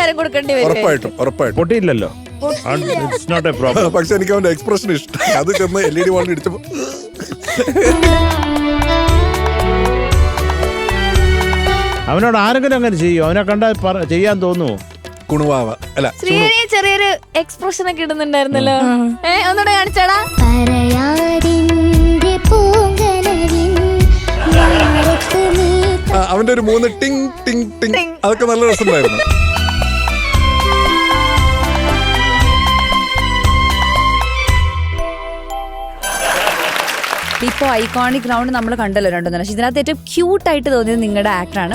അംഗീകാരം കൊടുക്കേണ്ടി വരും. ഉറപ്പായിട്ടും പൊട്ടിയില്ലല്ലോ. പക്ഷെ എനിക്ക് അവന്റെ എക്സ്പ്രഷൻ ഇഷ്ടം. അത് ചെന്ന് LED വാളിൽ ഇടിച്ചപ്പോ അവനോട് ആരെങ്കിലും അങ്ങനെ ചെയ്യും? അവനെ കണ്ടാൽ ചെയ്യാൻ തോന്നുമോ? കുണുവാവ അല്ല, ശ്രീഹരി ചെറിയൊരു എക്സ്പ്രഷൻ ഒക്കെ ഇടുന്നുണ്ടായിരുന്നല്ലോ. ഒന്നുകൂടെ കാണിച്ചാടാ. അവന്റെ ഒരു 3 ടിങ് ടിങ് ടിങ് അതൊക്കെ നല്ല രസമുണ്ടായിരുന്നു. ഇപ്പൊ ഐക്കോണിക് റൗണ്ട് നമ്മൾ കണ്ടല്ലോ 2 നിമിഷം. ഇതിനകത്ത് ഏറ്റവും ക്യൂട്ടായിട്ട് തോന്നിയത് നിങ്ങളുടെ ആക്ടറാണ്.